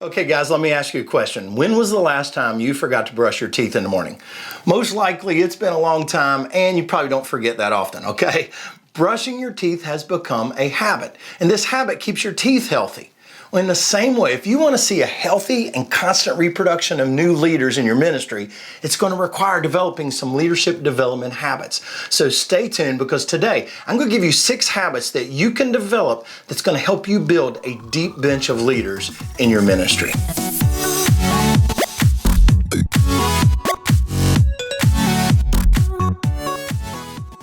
Okay, guys, let me ask you a question. When was the last time you forgot to brush your teeth in the morning? Most likely it's been a long time, and you probably don't forget that often, okay? Brushing your teeth has become a habit, and this habit keeps your teeth healthy. Well, in the same way, if you want to see a healthy and constant reproduction of new leaders in your ministry, it's going to require developing some leadership development habits. So stay tuned, because today I'm going to give you 6 habits that you can develop that's going to help you build a deep bench of leaders in your ministry.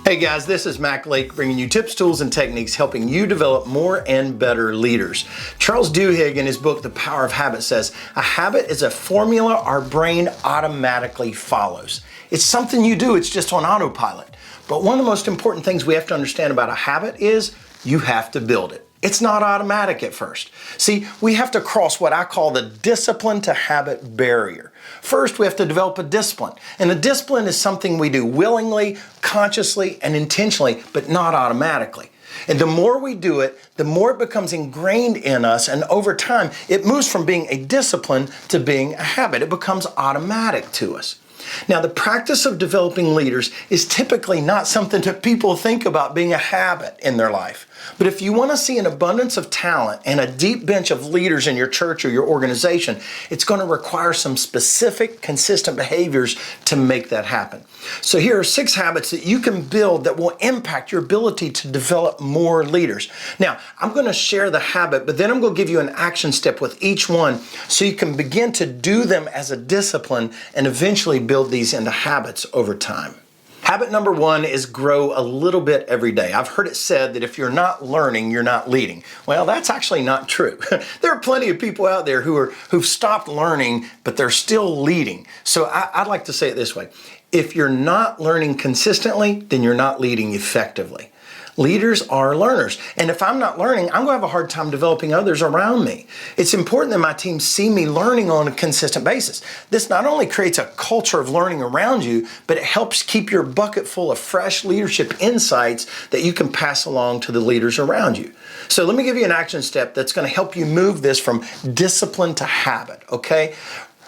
Hey guys, this is Mac Lake bringing you tips, tools, and techniques helping you develop more and better leaders. Charles Duhigg in his book, The Power of Habit, says, a habit is a formula our brain automatically follows. It's something you do, it's just on autopilot. But one of the most important things we have to understand about a habit is you have to build it. It's not automatic at first. See, we have to cross what I call the discipline to habit barrier. First, we have to develop a discipline. And a discipline is something we do willingly, consciously, and intentionally, but not automatically. And the more we do it, the more it becomes ingrained in us. And over time, it moves from being a discipline to being a habit. It becomes automatic to us. Now, the practice of developing leaders is typically not something that people think about being a habit in their life. But if you want to see an abundance of talent and a deep bench of leaders in your church or your organization, it's going to require some specific, consistent behaviors to make that happen. So here are 6 habits that you can build that will impact your ability to develop more leaders. Now, I'm going to share the habit, but then I'm going to give you an action step with each one so you can begin to do them as a discipline and eventually build these into habits over time. Habit number 1 is grow a little bit every day. I've heard it said that if you're not learning, you're not leading. Well, that's actually not true. There are plenty of people out there who've stopped learning, but they're still leading. So I'd like to say it this way. If you're not learning consistently, then you're not leading effectively. Leaders are learners. And if I'm not learning, I'm going to have a hard time developing others around me. It's important that my team see me learning on a consistent basis. This not only creates a culture of learning around you, but it helps keep your bucket full of fresh leadership insights that you can pass along to the leaders around you. So let me give you an action step that's going to help you move this from discipline to habit, okay?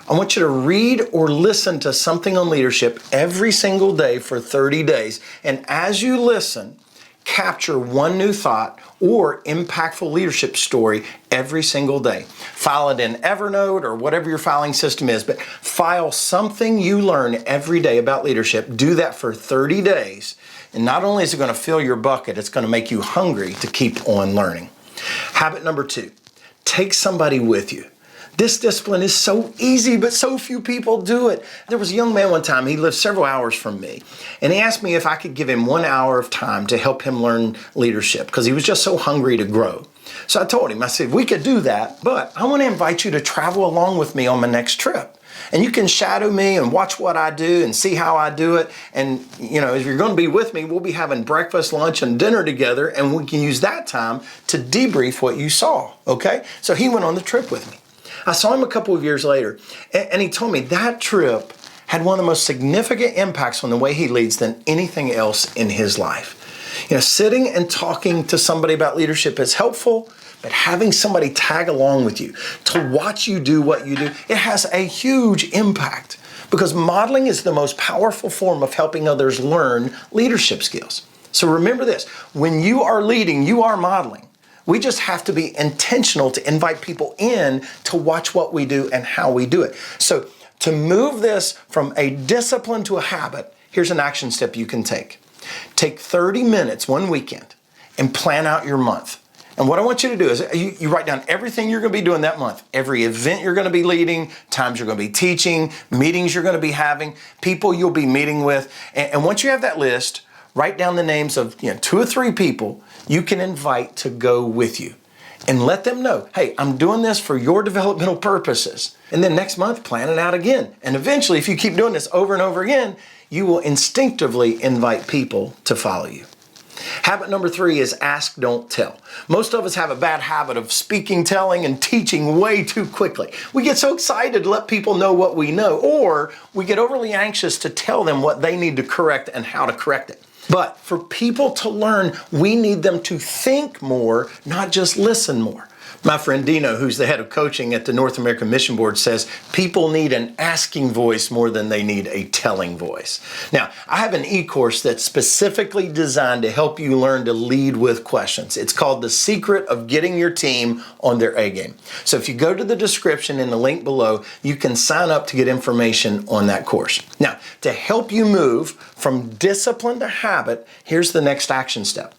I want you to read or listen to something on leadership every single day for 30 days. And as you listen, capture one new thought or impactful leadership story every single day. File it in Evernote or whatever your filing system is, but file something you learn every day about leadership. Do that for 30 days. And not only is it going to fill your bucket, it's going to make you hungry to keep on learning. Habit number 2, take somebody with you. This discipline is so easy, but so few people do it. There was a young man one time, he lived several hours from me, and he asked me if I could give him 1 hour of time to help him learn leadership because he was just so hungry to grow. So I told him, I said, we could do that, but I want to invite you to travel along with me on my next trip. And you can shadow me and watch what I do and see how I do it. And, if you're going to be with me, we'll be having breakfast, lunch, and dinner together, and we can use that time to debrief what you saw, okay? So he went on the trip with me. I saw him a couple of years later, and he told me that trip had one of the most significant impacts on the way he leads than anything else in his life. Sitting and talking to somebody about leadership is helpful, but having somebody tag along with you to watch you do what you do, it has a huge impact because modeling is the most powerful form of helping others learn leadership skills. So remember this, when you are leading, you are modeling. We just have to be intentional to invite people in to watch what we do and how we do it. So to move this from a discipline to a habit, here's an action step you can take. Take 30 minutes one weekend and plan out your month. And what I want you to do is you write down everything you're going to be doing that month, every event you're going to be leading, times you're going to be teaching, meetings you're going to be having, people you'll be meeting with. And once you have that list, write down the names of 2 or 3 people you can invite to go with you and let them know, hey, I'm doing this for your developmental purposes. And then next month, plan it out again. And eventually, if you keep doing this over and over again, you will instinctively invite people to follow you. Habit number 3 is ask, don't tell. Most of us have a bad habit of speaking, telling, and teaching way too quickly. We get so excited to let people know what we know, or we get overly anxious to tell them what they need to correct and how to correct it. But for people to learn, we need them to think more, not just listen more. My friend Dino, who's the head of coaching at the North American Mission Board, says people need an asking voice more than they need a telling voice. Now, I have an e-course that's specifically designed to help you learn to lead with questions. It's called The Secret of Getting Your Team on Their A Game. So if you go to the description in the link below, you can sign up to get information on that course. Now, to help you move from discipline to habit, here's the next action step.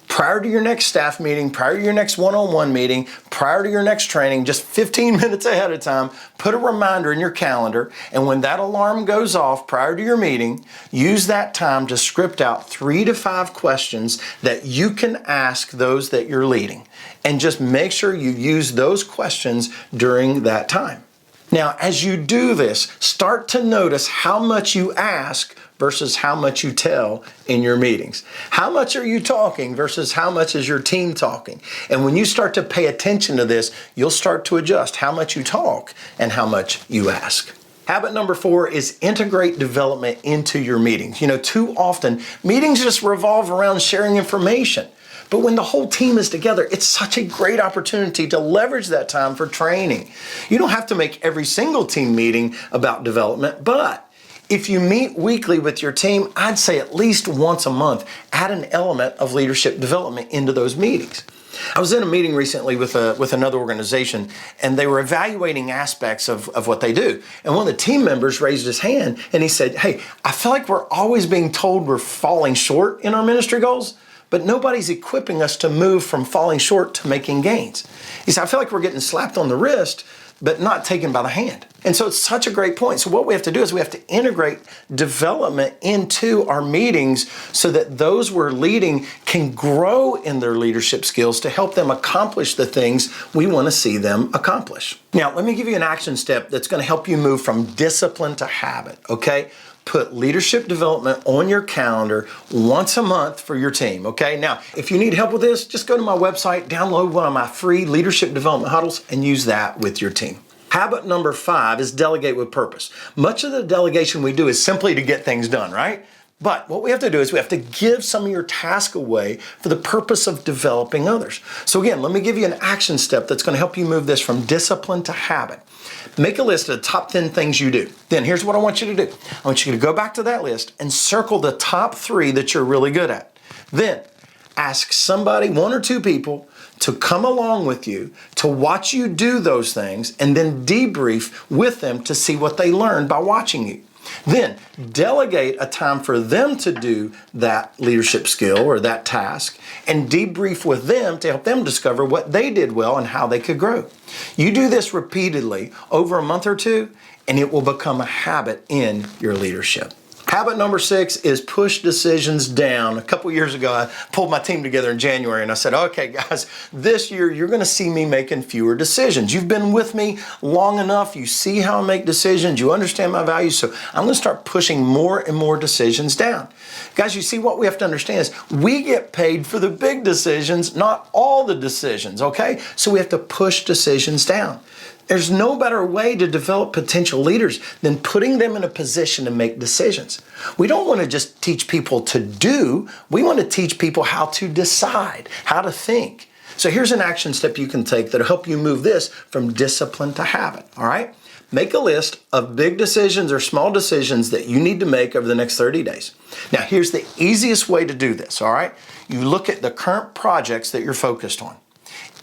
Prior to your next staff meeting, prior to your next one-on-one meeting, prior to your next training, just 15 minutes ahead of time, put a reminder in your calendar, and when that alarm goes off prior to your meeting, use that time to script out 3 to 5 questions that you can ask those that you're leading. And just make sure you use those questions during that time. Now, as you do this, start to notice how much you ask versus how much you tell in your meetings. How much are you talking versus how much is your team talking? And when you start to pay attention to this, you'll start to adjust how much you talk and how much you ask. Habit number 4 is integrate development into your meetings. Too often, meetings just revolve around sharing information. But when the whole team is together, it's such a great opportunity to leverage that time for training. You don't have to make every single team meeting about development, but if you meet weekly with your team, I'd say at least once a month, add an element of leadership development into those meetings. I was in a meeting recently with another organization, and they were evaluating aspects of what they do. And one of the team members raised his hand, and he said, "Hey, I feel like we're always being told we're falling short in our ministry goals, but nobody's equipping us to move from falling short to making gains." He said, "I feel like we're getting slapped on the wrist, but not taken by the hand." And so it's such a great point. So what we have to do is we have to integrate development into our meetings so that those we're leading can grow in their leadership skills to help them accomplish the things we want to see them accomplish. Now, let me give you an action step that's going to help you move from discipline to habit, okay? Put leadership development on your calendar once a month for your team, okay? Now, if you need help with this, just go to my website, download one of my free leadership development huddles, and use that with your team. Habit number 5 is delegate with purpose. Much of the delegation we do is simply to get things done, right? But what we have to do is we have to give some of your task away for the purpose of developing others. So again, let me give you an action step that's going to help you move this from discipline to habit. Make a list of the top 10 things you do. Then here's what I want you to do. I want you to go back to that list and circle the top 3 that you're really good at. Then ask somebody, 1 or 2 people, to come along with you, to watch you do those things, and then debrief with them to see what they learned by watching you. Then delegate a time for them to do that leadership skill or that task, and debrief with them to help them discover what they did well and how they could grow. You do this repeatedly over a month or 2, and it will become a habit in your leadership. Habit number 6 is push decisions down. A couple years ago, I pulled my team together in January and I said, "Okay, guys, this year you're going to see me making fewer decisions. You've been with me long enough. You see how I make decisions. You understand my values. So I'm going to start pushing more and more decisions down." Guys, you see, what we have to understand is we get paid for the big decisions, not all the decisions, okay? So we have to push decisions down. There's no better way to develop potential leaders than putting them in a position to make decisions. We don't want to just teach people to do, we want to teach people how to decide, how to think. So here's an action step you can take that'll help you move this from discipline to habit, all right? Make a list of big decisions or small decisions that you need to make over the next 30 days. Now, here's the easiest way to do this, all right? You look at the current projects that you're focused on.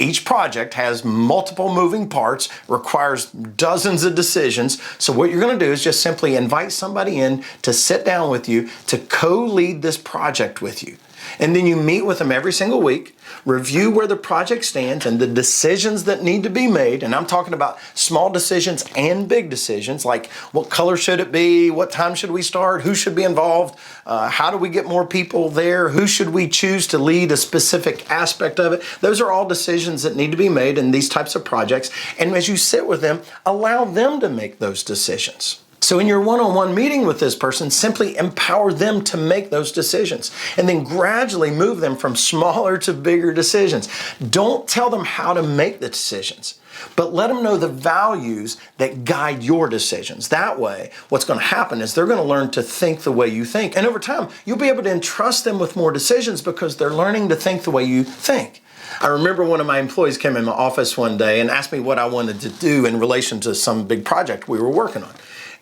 Each project has multiple moving parts, requires dozens of decisions. So what you're going to do is just simply invite somebody in to sit down with you to co-lead this project with you. And then you meet with them every single week, review where the project stands and the decisions that need to be made. And I'm talking about small decisions and big decisions, like what color should it be? What time should we start? Who should be involved? How do we get more people there? Who should we choose to lead a specific aspect of it? Those are all decisions that need to be made in these types of projects. And as you sit with them, allow them to make those decisions. So in your one-on-one meeting with this person, simply empower them to make those decisions and then gradually move them from smaller to bigger decisions. Don't tell them how to make the decisions, but let them know the values that guide your decisions. That way, what's going to happen is they're going to learn to think the way you think. And over time, you'll be able to entrust them with more decisions because they're learning to think the way you think. I remember one of my employees came in my office one day and asked me what I wanted to do in relation to some big project we were working on.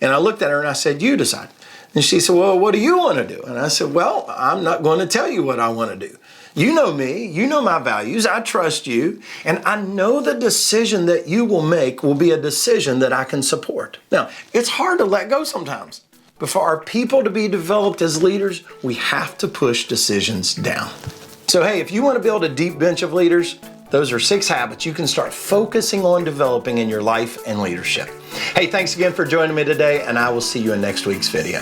And I looked at her and I said, "You decide." And she said, "Well, what do you want to do?" And I said, "Well, I'm not going to tell you what I want to do. You know me, you know my values, I trust you, and I know the decision that you will make will be a decision that I can support." Now, it's hard to let go sometimes, but for our people to be developed as leaders, we have to push decisions down. So hey, if you want to build a deep bench of leaders, those are 6 habits you can start focusing on developing in your life and leadership. Hey, thanks again for joining me today, and I will see you in next week's video.